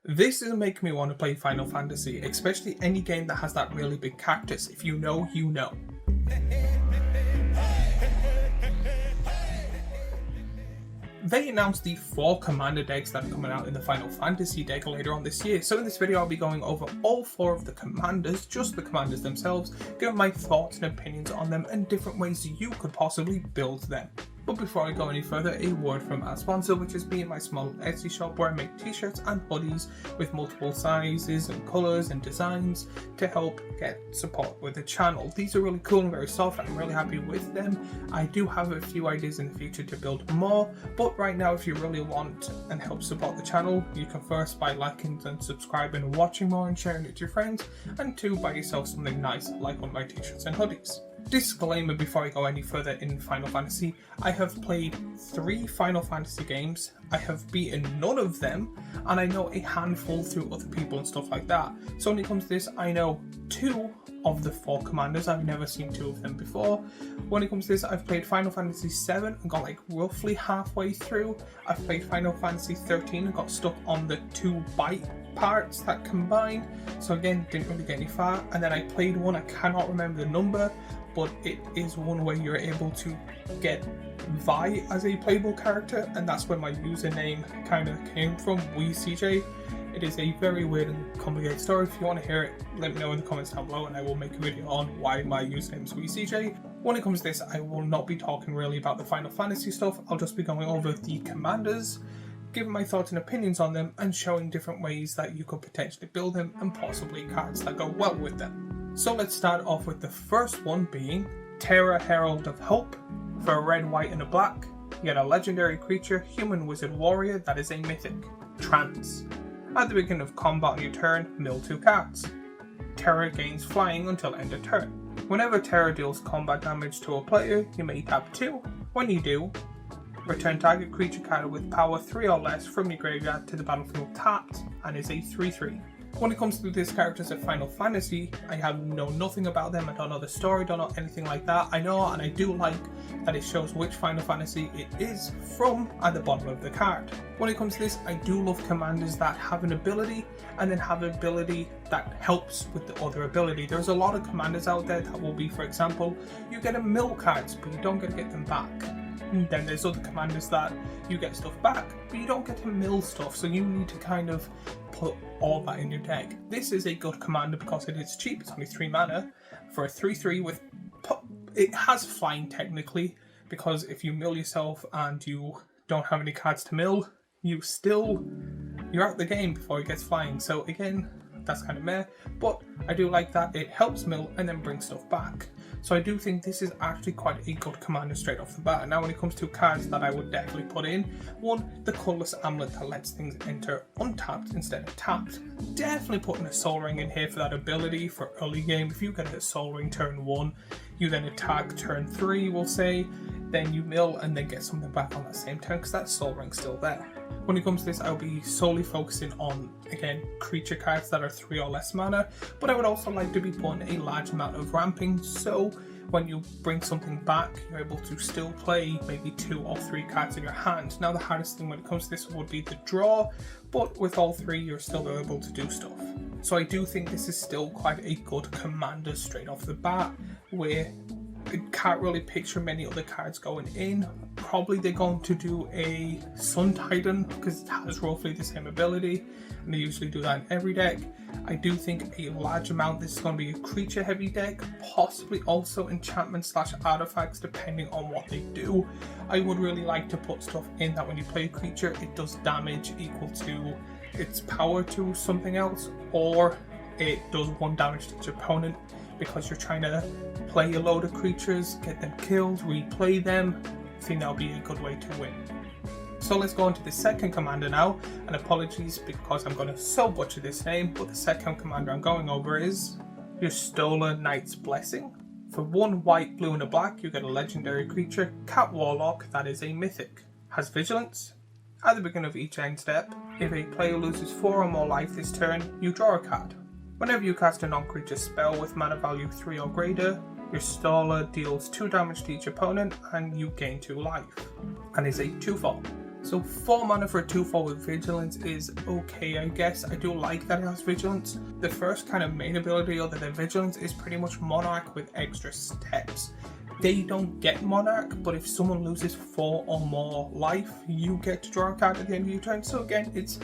This is making me want to play Final Fantasy, especially any game that has that really big cactus. If you know, you know. They announced the 4 commander decks that are coming out in the Final Fantasy deck later on this year. So in this video I'll be going over all 4 of the commanders, just the commanders themselves, giving my thoughts and opinions on them and different ways you could possibly build them. But before I go any further, a word from our sponsor, which is me and my small Etsy shop where I make t-shirts and hoodies with multiple sizes and colours and designs to help get support with the channel. These are really cool and very soft. I'm really happy with them. I do have a few ideas in the future to build more, but right now if you really want and help support the channel, you can first by liking and subscribing and watching more and sharing it to your friends, and 2, buy yourself something nice like one of my t-shirts and hoodies. Disclaimer before I go any further in Final Fantasy, I have played 3 Final Fantasy games, I have beaten none of them, and I know a handful through other people and stuff like that. So when it comes to this, I know 2 of the 4 commanders. I've never seen 2 of them before. When it comes to this, I've played Final Fantasy 7 and got like roughly halfway through. I've played Final Fantasy 13 and got stuck on the 2 bite parts that combine, so again didn't really get any far. And then I played one, I cannot remember the number, but it is one where you're able to get Vi as a playable character, and that's where my username kind of came from, WeCJ. It is a very weird and complicated story. If you want to hear it, let me know in the comments down below and I will make a video on why my username is WeCJ. When it comes to this, I will not be talking really about the Final Fantasy stuff, I'll just be going over the commanders, giving my thoughts and opinions on them and showing different ways that you could potentially build them and possibly cards that go well with them. So let's start off with the first one being Terra, Herald of Hope. For a red, white and a black, you get a legendary creature, human wizard warrior that is a mythic. Trance. At the beginning of combat on your turn, mill 2 cards. Terra gains flying until end of turn. Whenever Terra deals combat damage to a player, you may tap 2. When you do, return target creature card with power 3 or less from your graveyard to the battlefield tapped, and is a 3/3. When it comes to these characters of Final Fantasy, I know nothing about them, I don't know the story, don't know anything like that. I know and I do like that it shows which Final Fantasy it is from at the bottom of the card. When it comes to this, I do love commanders that have an ability and then have an ability that helps with the other ability. There's a lot of commanders out there that will be, for example, you get a mill cards but you don't get to get them back. And then there's other commanders that you get stuff back, but you don't get to mill stuff, so you need to kind of put all that in your deck. This is a good commander because it is cheap, it's only 3 mana for a 3/3 with... It has flying technically, because if you mill yourself and you don't have any cards to mill, you're out the game before it gets flying. So again, that's kind of meh, but I do like that it helps mill and then bring stuff back. So I do think this is actually quite a good commander straight off the bat. Now when it comes to cards that I would definitely put in, 1, the colourless amulet that lets things enter untapped instead of tapped. Definitely putting a soul ring in here for that ability for early game. If you get a soul ring turn 1, you then attack turn 3, we'll say, then you mill and then get something back on that same turn because that soul ring's still there. When it comes to this, I'll be solely focusing on, again, creature cards that are 3 or less mana, but I would also like to be putting a large amount of ramping, so when you bring something back, you're able to still play maybe 2 or 3 cards in your hand. Now the hardest thing when it comes to this would be the draw, but with all 3 you're still able to do stuff. So I do think this is still quite a good commander straight off the bat, where I can't really picture many other cards going in. Probably they're going to do a Sun Titan because it has roughly the same ability, and they usually do that in every deck. I do think a large amount this is going to be a creature heavy deck, possibly also enchantment / artifacts depending on what they do. I would really like to put stuff in that when you play a creature it does damage equal to its power to something else, or it does 1 damage to its opponent, because you're trying to play a load of creatures, get them killed, replay them. I think that'll be a good way to win. So let's go on to the second commander now, and apologies because I'm going to so butcher this name, but the second commander I'm going over is your Stola Knight's Blessing. For 1 white, blue and a black, you get a legendary creature, Cat Warlock, that is a mythic. Has vigilance. At the beginning of each end step, if a player loses 4 or more life this turn, you draw a card. Whenever you cast a non-creature spell with mana value 3 or greater, your Stola deals 2 damage to each opponent and you gain 2 life, and is a 2/4. So 4 mana for a 2/4 with Vigilance is okay, I guess. I do like that it has Vigilance. The first kind of main ability other than Vigilance is pretty much Monarch with extra steps. They don't get Monarch, but if someone loses 4 or more life, you get to draw a card at the end of your turn. So again, it's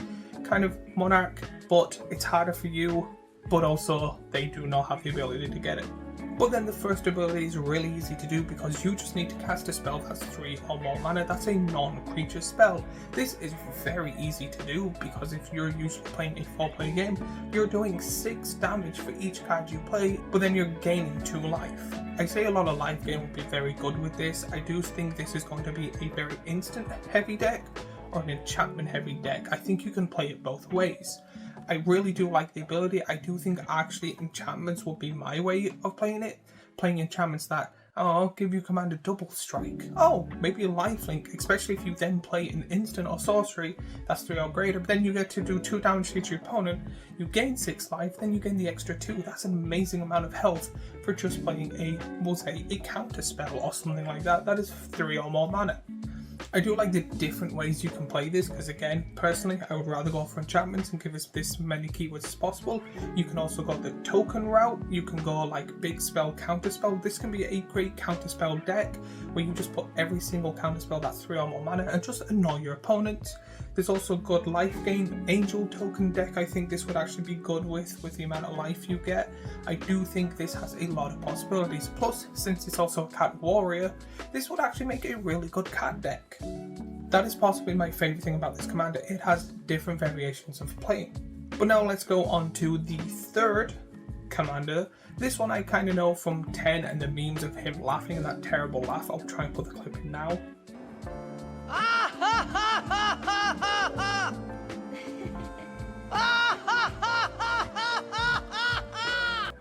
kind of Monarch, but it's harder for you, but also they do not have the ability to get it. But then the first ability is really easy to do because you just need to cast a spell that's 3 or more mana. That's a non-creature spell. This is very easy to do because if you're usually playing a 4-player game, you're doing 6 damage for each card you play, but then you're gaining 2 life. I say a lot of life gain would be very good with this. I do think this is going to be a very instant heavy deck or an enchantment heavy deck. I think you can play it both ways. I really do like the ability. I do think actually enchantments will be my way of playing it. Playing enchantments that, oh, give you command a double strike. Oh, maybe a lifelink, especially if you then play an instant or sorcery that's 3 or greater, but then you get to do 2 damage to your opponent, you gain 6 life, then you gain the extra 2. That's an amazing amount of health for just playing we'll say a counter spell or something like that. That is 3 or more mana. I do like the different ways you can play this because again, personally, I would rather go for enchantments and give us this many keywords as possible. You can also go the token route. You can go like big spell, counter spell. This can be a great counter spell deck where you just put every single counter spell that's 3 or more mana and just annoy your opponent. There's also good life gain, angel token deck. I think this would actually be good with the amount of life you get. I do think this has a lot of possibilities. Plus, since it's also a cat warrior, this would actually make a really good cat deck. That is possibly my favourite thing about this commander. It has different variations of playing. But now let's go on to the third commander. This one I kind of know from 10 and the memes of him laughing and that terrible laugh. I'll try and put the clip in now.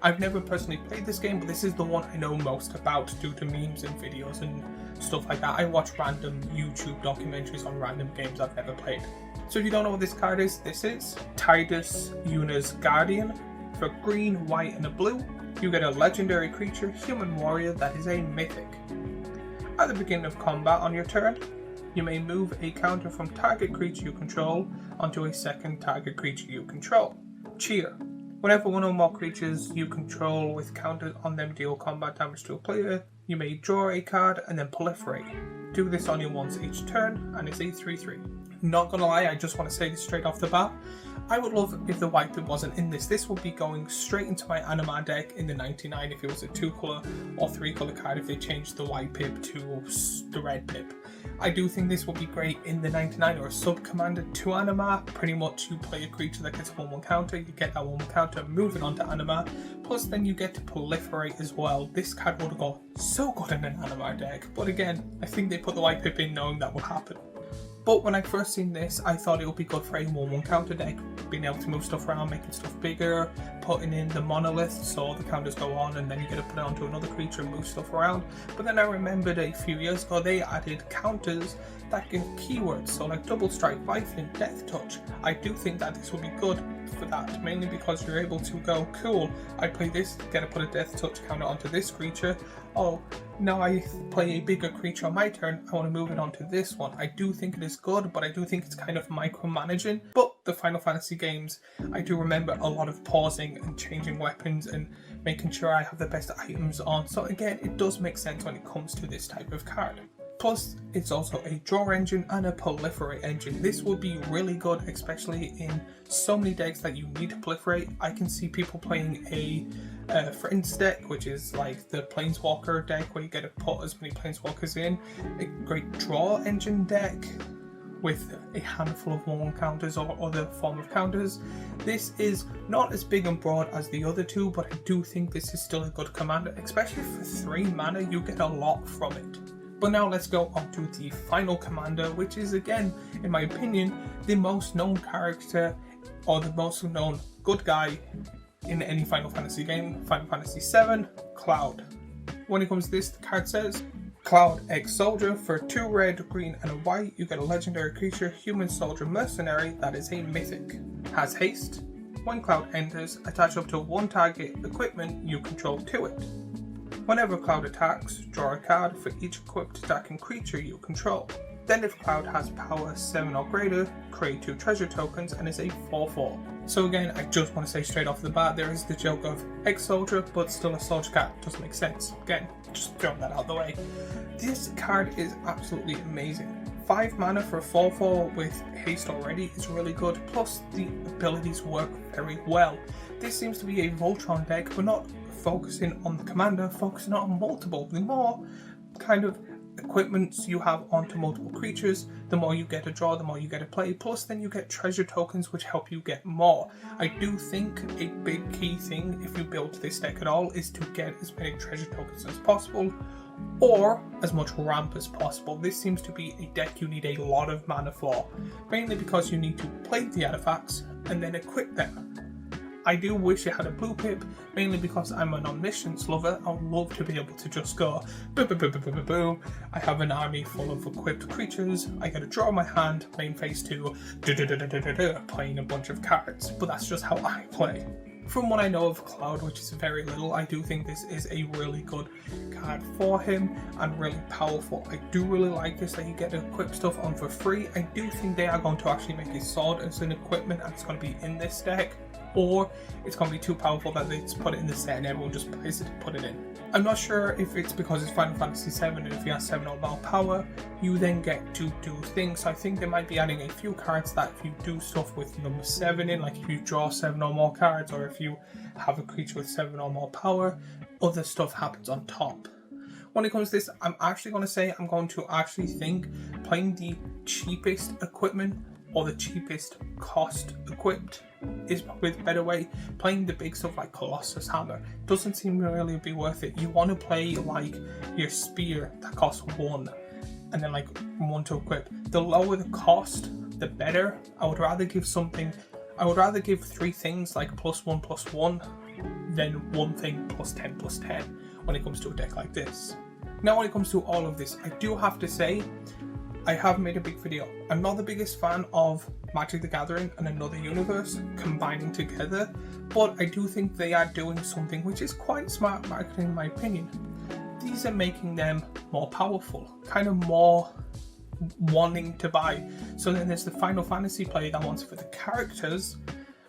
I've never personally played this game, but this is the one I know most about due to memes and videos and stuff like that. I watch random YouTube documentaries on random games I've never played. So if you don't know what this card is, this is Tidus, Yuna's Guardian. For green, white and a blue, you get a legendary creature, human warrior that is a mythic. At the beginning of combat on your turn, you may move a counter from target creature you control onto a second target creature you control. Cheer. Whenever one or more creatures you control with counters on them deal combat damage to a player, you may draw a card and then proliferate. Do this only once each turn and it's a 3/3. Not gonna lie, I just want to say this straight off the bat. I would love if the white pip wasn't in this. This would be going straight into my Anima deck in the 99 if it was a 2-color or 3-color card if they changed the white pip to the red pip. I do think this would be great in the 99 or a sub-commander to Anima. Pretty much you play a creature that gets a 1/1 counter, you get that 1/1 counter, move it onto Anima, plus then you get to proliferate as well. This card would go so good in an Anima deck, but again, I think they put the white pip in knowing that would happen. But when I first seen this, I thought it would be good for a 1/1 counter deck, being able to move stuff around, making stuff bigger, putting in the monolith so the counters go on and then you get to put it onto another creature and move stuff around. But then I remembered a few years ago they added counters that give keywords, so like double strike, lifelink, death touch. I do think that this would be good for that, mainly because you're able to go, cool, I play this, get to put a death touch counter onto this creature. Oh, now I play a bigger creature on my turn, I want to move it onto this one. I do think it is good, but I do think it's kind of micromanaging. But the Final Fantasy games, I do remember a lot of pausing and changing weapons and making sure I have the best items on. So again, it does make sense when it comes to this type of card. Plus, it's also a draw engine and a proliferate engine. This would be really good, especially in so many decks that you need to proliferate. I can see people playing a Friends deck, which is like the Planeswalker deck where you get to put as many Planeswalkers in. A great draw engine deck with a handful of 1/1 counters or other form of counters. This is not as big and broad as the other two, but I do think this is still a good commander, especially for 3 mana, you get a lot from it. But now let's go on to the final commander, which is again, in my opinion, the most known character or the most known good guy in any Final Fantasy game, Final Fantasy VII, Cloud. When it comes to this, the card says, Cloud ex-soldier, for 2 red, green and a white, you get a legendary creature, human soldier mercenary that is a mythic. Has haste. When Cloud enters, attach up to 1 target equipment you control to it. Whenever Cloud attacks, draw a card for each equipped attacking creature you control. Then if Cloud has power 7 or greater, create 2 treasure tokens and is a 4/4. So again, I just want to say straight off the bat, there is the joke of ex-soldier, but still a soldier card. Doesn't make sense. Again, just throwing that out the way. This card is absolutely amazing. 5 mana for a 4/4 with haste already is really good, plus the abilities work very well. This seems to be a Voltron deck, but not focusing on the commander, focusing on multiple. The more kind of equipments you have onto multiple creatures, the more you get to draw, the more you get to play, plus then you get treasure tokens which help you get more. I do think a big key thing if you build this deck at all is to get as many treasure tokens as possible, or as much ramp as possible. This seems to be a deck you need a lot of mana for, mainly because you need to play the artifacts and then equip them. I do wish it had a blue pip, mainly because I'm an omniscience lover. I would love to be able to just go boom, boom, boom, boom, boom, boom. I have an army full of equipped creatures. I get to draw my hand, main phase 2, playing a bunch of cards. But that's just how I play. From what I know of Cloud, which is very little, I do think this is a really good card for him and really powerful. I do really like this, that you get to equip stuff on for free. I do think they are going to actually make a sword as an equipment and it's going to be in this deck. Or it's going to be too powerful that they just put it in the set and everyone just plays it to put it in. I'm not sure if it's because it's Final Fantasy 7 and if you have 7 or more power, you then get to do things. So I think they might be adding a few cards that if you do stuff with number 7 in, like if you draw 7 or more cards, or if you have a creature with 7 or more power, other stuff happens on top. When it comes to this, I'm actually going to say I'm going to actually think playing the cheapest equipment or the cheapest cost equipped is probably the better way. Playing the big stuff like Colossus Hammer doesn't seem to really be worth it. You want to play like your spear that costs 1 and then like 1 to equip. The lower the cost, the better. I would rather give 3 things like +1/+1 than 1 thing +10/+10 when it comes to a deck like this. Now when it comes to all of this, I do have to say I have made a big video. I'm not the biggest fan of Magic the Gathering and Another Universe combining together, but I do think they are doing something which is quite smart marketing in my opinion. These are making them more powerful, kind of more wanting to buy. So then there's the Final Fantasy player that wants it for the characters,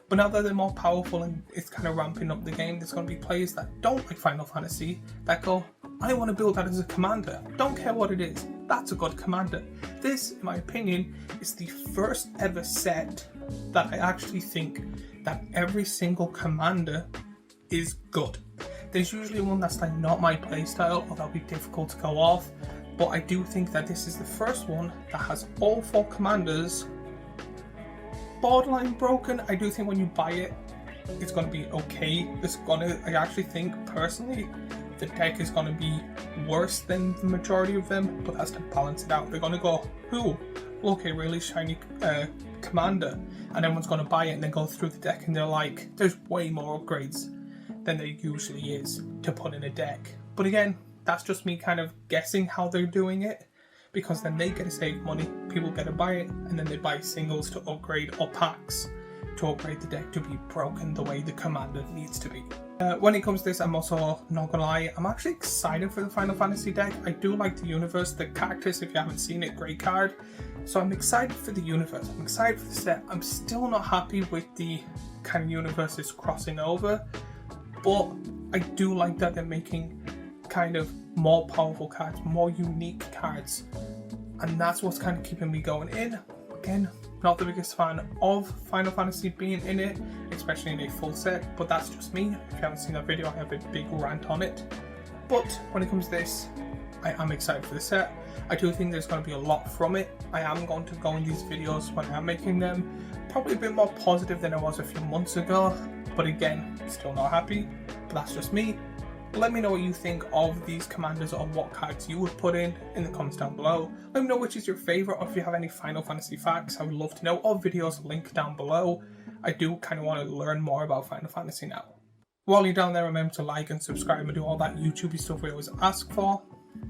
but now that they're more powerful and it's kind of ramping up the game, there's going to be players that don't like Final Fantasy that go, I want to build that as a commander. Don't care what it is. That's a good commander. This, in my opinion, is the first ever set that I actually think that every single commander is good. There's usually one that's like not my playstyle or that'll be difficult to go off, but I do think that this is the first one that has all 4 commanders borderline broken. I do think when you buy it, it's going to be okay. I actually think personally the deck is going to be worse than the majority of them, but that's to balance it out. They're going to go, ooh, look, a really shiny commander, and everyone's going to buy it and then go through the deck and they're like, there's way more upgrades than there usually is to put in a deck. But again, that's just me kind of guessing how they're doing it, because then they get to save money, people get to buy it, and then they buy singles to upgrade or packs to upgrade the deck to be broken the way the commander needs to be. When it comes to this, I'm also not gonna lie, I'm actually excited for the Final Fantasy deck. I do like the universe, the characters, if you haven't seen it, great card. So I'm excited for the universe, I'm excited for the set. I'm still not happy with the kind of universes crossing over, but I do like that they're making kind of more powerful cards, more unique cards, and that's what's kind of keeping me going in. Again, not the biggest fan of Final Fantasy being in it, especially in a full set, but that's just me. If you haven't seen that video, I have a big rant on it. But when it comes to this, I am excited for the set. I do think there's going to be a lot from it. I am going to go in these videos when I'm making them, probably a bit more positive than I was a few months ago, but again, still not happy, but that's just me. Let me know what you think of these commanders or what cards you would put in the comments down below. Let me know which is your favourite, or if you have any Final Fantasy facts, I would love to know, or videos linked down below. I do kind of want to learn more about Final Fantasy now. While you're down there, remember to like and subscribe and do all that YouTubey stuff we always ask for.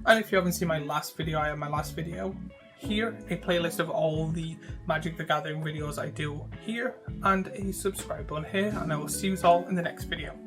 And if you haven't seen my last video, I have my last video here, a playlist of all the Magic the Gathering videos I do here, and a subscribe button here, and I will see you all in the next video.